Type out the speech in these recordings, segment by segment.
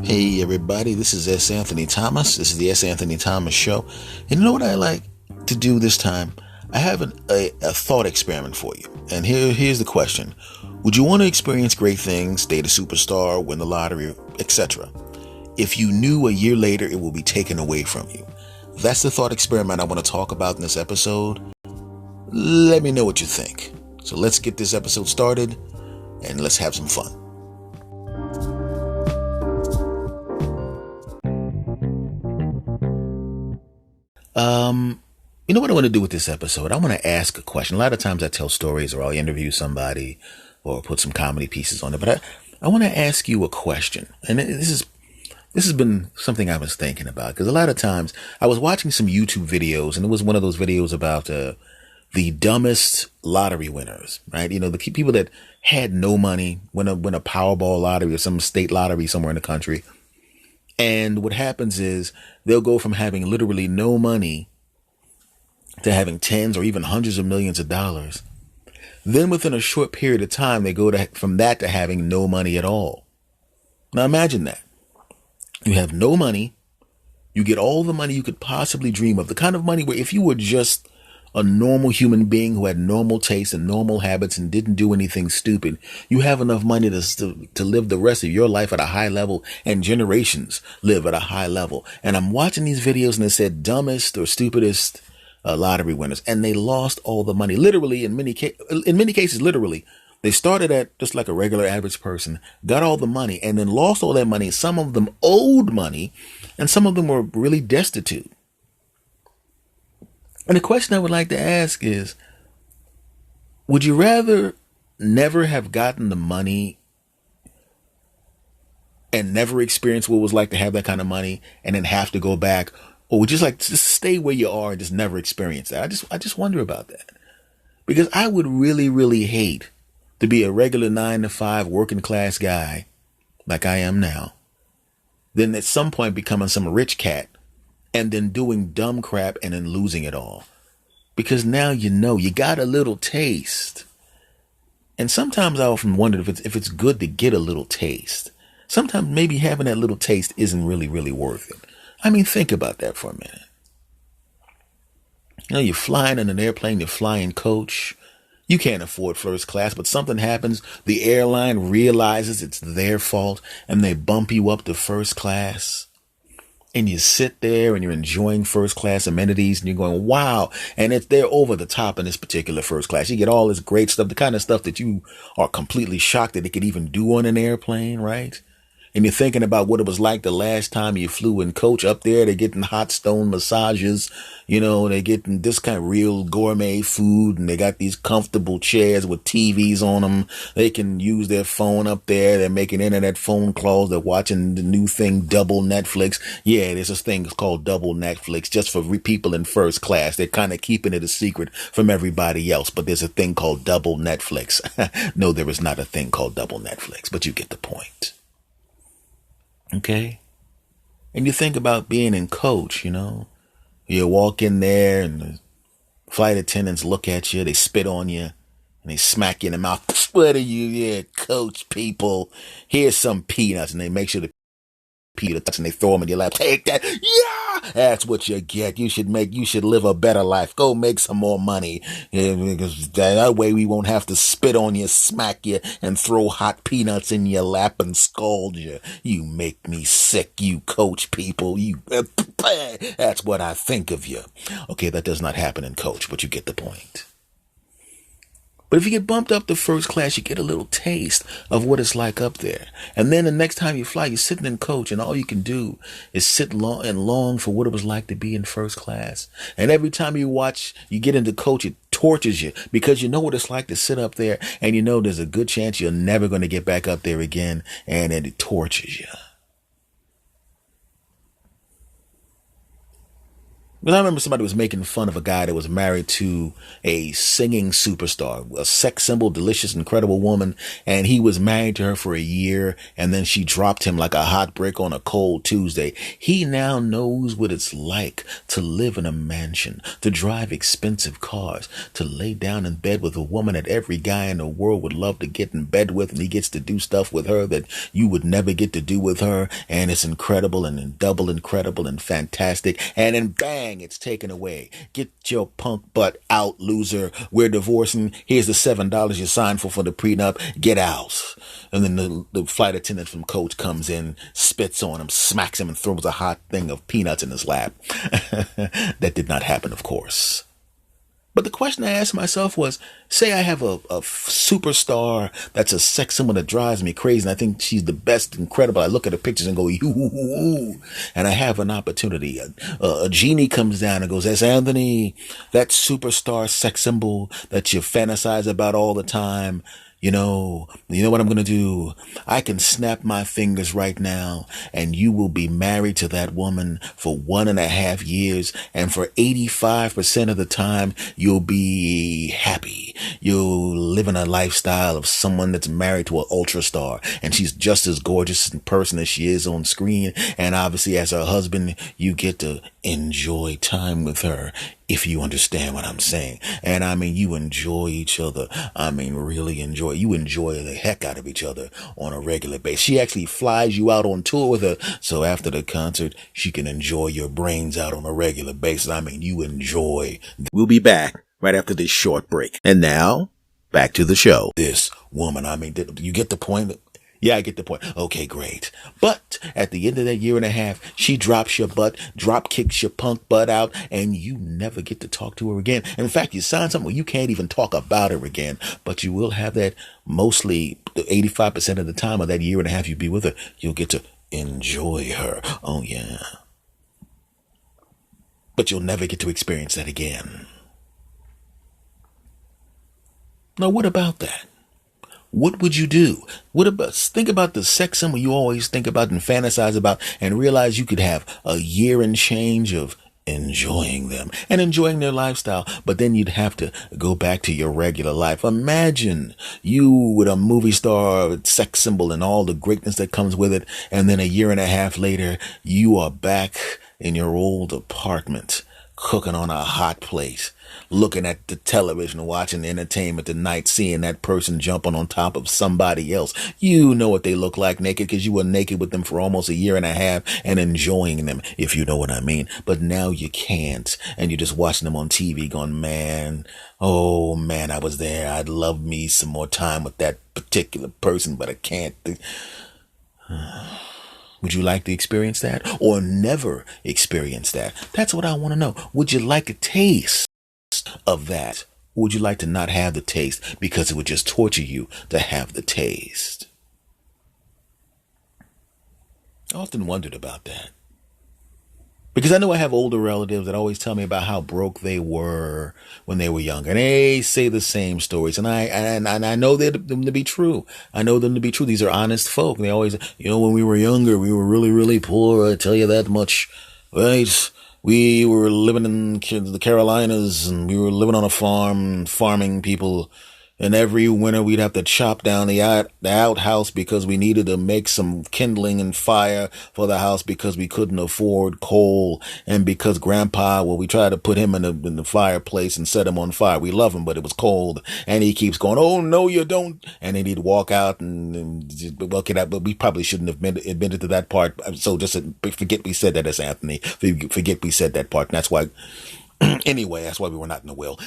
Hey everybody, this is S. Anthony Thomas. This is the S. Anthony Thomas Show. And you know what I like to do this time? I have a thought experiment for you. And here's the question. Would you want to experience great things, date a superstar, win the lottery, etc., if you knew a year later it will be taken away from you? That's the thought experiment I want to talk about in this episode. Let me know what you think. So let's get this episode started and let's have some fun. You know what I want to do with this episode? I want to ask a question. A lot of times I tell stories or I'll interview somebody or put some comedy pieces on it, but I want to ask you a question. And this has been something I was thinking about, because a lot of times I was watching some YouTube videos, and it was one of those videos about the dumbest lottery winners, right? You know, the people that had no money, win a Powerball lottery or some state lottery somewhere in the country. And what happens is they'll go from having literally no money to having tens or even hundreds of millions of dollars. Then within a short period of time, they go from that to having no money at all. Now imagine that. You have no money. You get all the money you could possibly dream of. The kind of money where if you were just a normal human being who had normal tastes and normal habits and didn't do anything stupid, you have enough money to live the rest of your life at a high level, and generations live at a high level. And I'm watching these videos and it said dumbest or stupidest lottery winners, and they lost all the money. Literally, in many cases, literally, they started at just like a regular average person, got all the money, and then lost all that money. Some of them owed money, and some of them were really destitute. And the question I would like to ask is, would you rather never have gotten the money and never experience what it was like to have that kind of money and then have to go back? Or would you just like to stay where you are and just never experience that? I just wonder about that. Because I would really, really hate to be a regular 9-to-5 working class guy like I am now, then at some point becoming some rich cat and then doing dumb crap and then losing it all. Because now you got a little taste. And sometimes I often wonder if it's good to get a little taste. Sometimes maybe having that little taste isn't really, really worth it. I mean, think about that for a minute. You know, you're flying in an airplane, you're flying coach. You can't afford first class, but something happens. The airline realizes it's their fault and they bump you up to first class. And you sit there and you're enjoying first class amenities and you're going, wow. And they're over the top in this particular first class. You get all this great stuff, the kind of stuff that you are completely shocked that it could even do on an airplane, right? And you're thinking about what it was like the last time you flew in coach. Up there, they're getting hot stone massages. You know, they're getting this kind of real gourmet food, and they got these comfortable chairs with TVs on them. They can use their phone up there. They're making internet phone calls. They're watching the new thing, Double Netflix. Yeah, there's this thing called Double Netflix just for people in first class. They're kind of keeping it a secret from everybody else, but there's a thing called Double Netflix. No, there is not a thing called Double Netflix, but you get the point. Okay? And you think about being in coach, you know. You walk in there and the flight attendants look at you, they spit on you, and they smack you in the mouth. What are you, yeah, coach people? Here's some peanuts, and they make sure the peanuts and they throw them in your lap. Take that. Yeah! That's what you get. You should live a better life. Go make some more money. Yeah, because that way we won't have to spit on you, smack you, and throw hot peanuts in your lap and scold you. You make me sick, you coach people. That's what I think of you. Okay, that does not happen in coach, but you get the point. But if you get bumped up to first class, you get a little taste of what it's like up there. And then the next time you fly, you're sitting in coach, and all you can do is sit long for what it was like to be in first class. And every time you get into coach, it tortures you because you know what it's like to sit up there, and you know there's a good chance you're never going to get back up there again, and it tortures you. Because I remember somebody was making fun of a guy that was married to a singing superstar, a sex symbol, delicious, incredible woman. And he was married to her for a year. And then she dropped him like a hot brick on a cold Tuesday. He now knows what it's like to live in a mansion, to drive expensive cars, to lay down in bed with a woman that every guy in the world would love to get in bed with. And he gets to do stuff with her that you would never get to do with her. And it's incredible and double incredible and fantastic. And then bang, it's taken away. Get your punk butt out, loser. We're divorcing. Here's the $7 you signed for the prenup. Get out. And then the flight attendant from Coach comes in, spits on him, smacks him, and throws a hot thing of peanuts in his lap. That did not happen, of course. But the question I asked myself was, say I have a superstar that's a sex symbol that drives me crazy, and I think she's the best, incredible. I look at the pictures and go, yoo, and I have an opportunity. A genie comes down and goes, "That's Anthony, that superstar sex symbol that you fantasize about all the time. You know what I'm going to do? I can snap my fingers right now and you will be married to that woman for 1.5 years. And for 85% of the time, you'll be happy. You'll live in a lifestyle of someone that's married to an ultra star. And she's just as gorgeous in person as she is on screen. And obviously as her husband, you get to enjoy time with her. If you understand what I'm saying. And I mean, you enjoy each other. I mean, really enjoy. You enjoy the heck out of each other on a regular basis. She actually flies you out on tour with her. So after the concert, she can enjoy your brains out on a regular basis. I mean, you enjoy. We'll be back right after this short break. And now, back to the show. This woman, I mean, you get the point? Yeah, I get the point. Okay, great. But at the end of that 1.5 years, she drops your butt, drop kicks your punk butt out, and you never get to talk to her again. In fact, you sign something where you can't even talk about her again, but you will have that mostly 85% of the time of that 1.5 years you be with her. You'll get to enjoy her. Oh, yeah. But you'll never get to experience that again. Now, what about that? What would you do? Think about the sex symbol you always think about and fantasize about and realize you could have a year and change of enjoying them and enjoying their lifestyle, but then you'd have to go back to your regular life. Imagine you with a movie star, sex symbol, and all the greatness that comes with it, and then a 1.5 years later, you are back in your old apartment, cooking on a hot plate, looking at the television, watching the entertainment tonight, seeing that person jumping on top of somebody else. You know what they look like naked because you were naked with them for almost a 1.5 years and enjoying them, if you know what I mean. But now you can't, and you're just watching them on TV going, man, oh man, I was there. I'd love me some more time with that particular person, but I can't. Would you like to experience that or never experience that? That's what I want to know. Would you like a taste of that? Or would you like to not have the taste because it would just torture you to have the taste? I often wondered about that. Because I know I have older relatives that always tell me about how broke they were when they were younger. And they say the same stories. And I know them to be true. I know them to be true. These are honest folk. And they always, when we were younger, we were really, really poor. I tell you that much. Right? We were living in the Carolinas and we were living on a farm, farming people. And every winter we'd have to chop down the outhouse because we needed to make some kindling and fire for the house because we couldn't afford coal. And because Grandpa, we tried to put him in the fireplace and set him on fire. We love him, but it was cold. And he keeps going, "Oh, no, you don't." And then he'd walk out and work it out. But we probably shouldn't have admitted to that part. So just forget we said that as Anthony. Forget we said that part. And that's why... Anyway, that's why we were not in the will.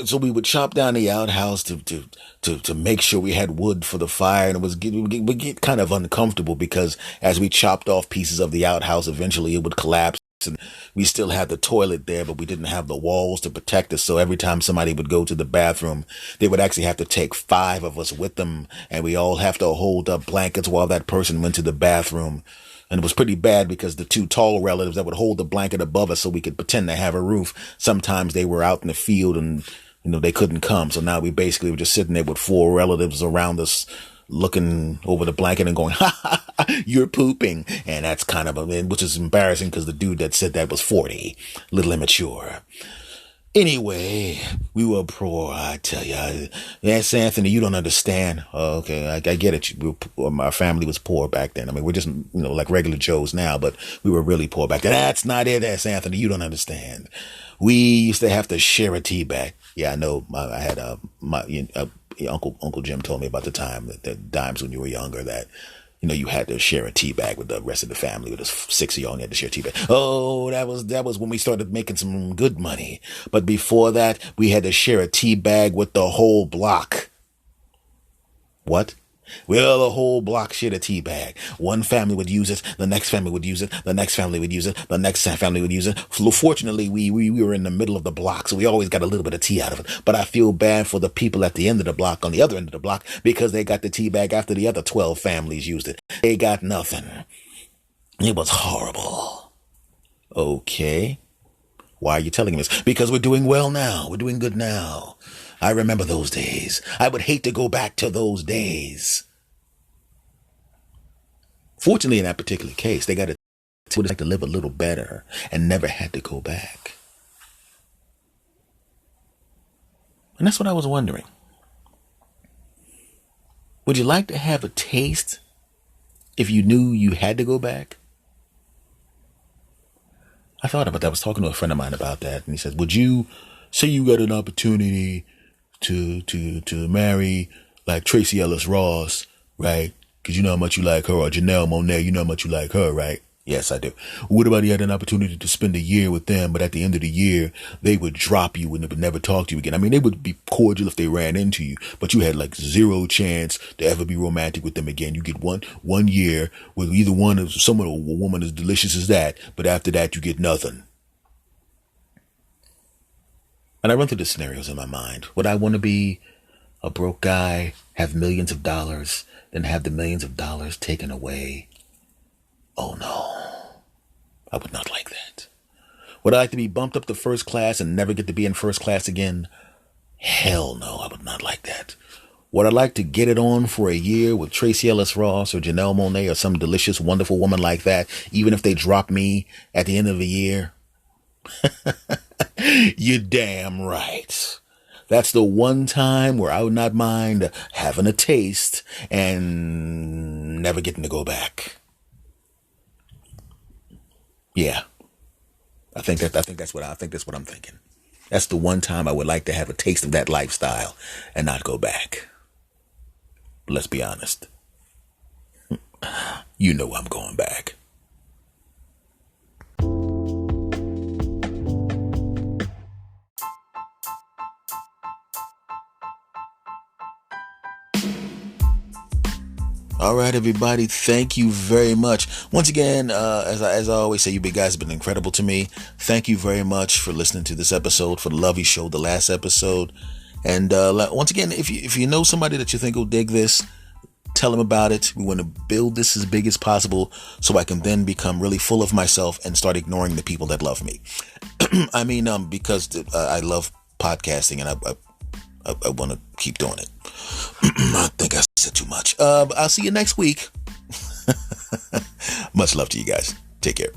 So we would chop down the outhouse to make sure we had wood for the fire, and it would get kind of uncomfortable because as we chopped off pieces of the outhouse, eventually it would collapse. And we still had the toilet there, but we didn't have the walls to protect us. So every time somebody would go to the bathroom, they would actually have to take 5 of us with them, and we all have to hold up blankets while that person went to the bathroom. And it was pretty bad because the 2 tall relatives that would hold the blanket above us so we could pretend to have a roof, sometimes they were out in the field and, they couldn't come. So now we basically were just sitting there with 4 relatives around us looking over the blanket and going, ha, ha, ha, You're pooping. And that's kind of, which is embarrassing because the dude that said that was 40, a little immature. Anyway, we were poor, I tell you. Yes, Anthony, you don't understand. Oh, okay, I get it. My family was poor back then. I mean, we're just, like regular Joes now, but we were really poor back then. That's not it, yes, Anthony, you don't understand. We used to have to share a tea bag. Yeah, I know. I had Uncle Jim told me about the time, the times when you were younger, that you had to share a tea bag with the rest of the family. With the 6 of y'all, and you had to share a tea bag. Oh, that was when we started making some good money. But before that, we had to share a tea bag with the whole block. What? Well, the whole block shared a tea bag. One family would use it, the next family would use it, the next family would use it, the next family would use it. Fortunately, we were in the middle of the block, so we always got a little bit of tea out of it. But I feel bad for the people at the end of the block, on the other end of the block, because they got the tea bag after the other 12 families used it. They got nothing. It was horrible. Okay. Why are you telling me this? Because we're doing well now. We're doing good now. I remember those days. I would hate to go back to those days. Fortunately, in that particular case, they got to live a little better and never had to go back. And that's what I was wondering. Would you like to have a taste if you knew you had to go back? I thought about that. I was talking to a friend of mine about that, and he said, would you say you got an opportunity to marry like Tracy Ellis Ross, right? Because you know how much you like her, or Janelle Monáe, you know how much you like her, right? Yes, I do. What about you had an opportunity to spend a year with them, but at the end of the year, they would drop you and they would never talk to you again? I mean, they would be cordial if they ran into you, but you had like zero chance to ever be romantic with them again. You get one year with either one of someone or a woman as delicious as that, but after that, you get nothing. And I run through the scenarios in my mind. Would I want to be a broke guy, have millions of dollars, then have the millions of dollars taken away? Oh no, I would not like that. Would I like to be bumped up to first class and never get to be in first class again? Hell no, I would not like that. Would I like to get it on for a year with Tracy Ellis Ross or Janelle Monáe or some delicious, wonderful woman like that, even if they drop me at the end of the year? You're damn right. That's the one time where I would not mind having a taste and never getting to go back. Yeah. I think that's what I'm thinking. That's the one time I would like to have a taste of that lifestyle and not go back. But let's be honest. You know I'm going back. All right, everybody. Thank you very much. Once again, as I always say, you big guys have been incredible to me. Thank you very much for listening to this episode, for the love you showed the last episode. And once again, if you know somebody that you think will dig this, tell them about it. We want to build this as big as possible so I can then become really full of myself and start ignoring the people that love me. I mean, because I love podcasting and I want to keep doing it. I think I said too much. I'll see you next week. Much love to you guys. Take care.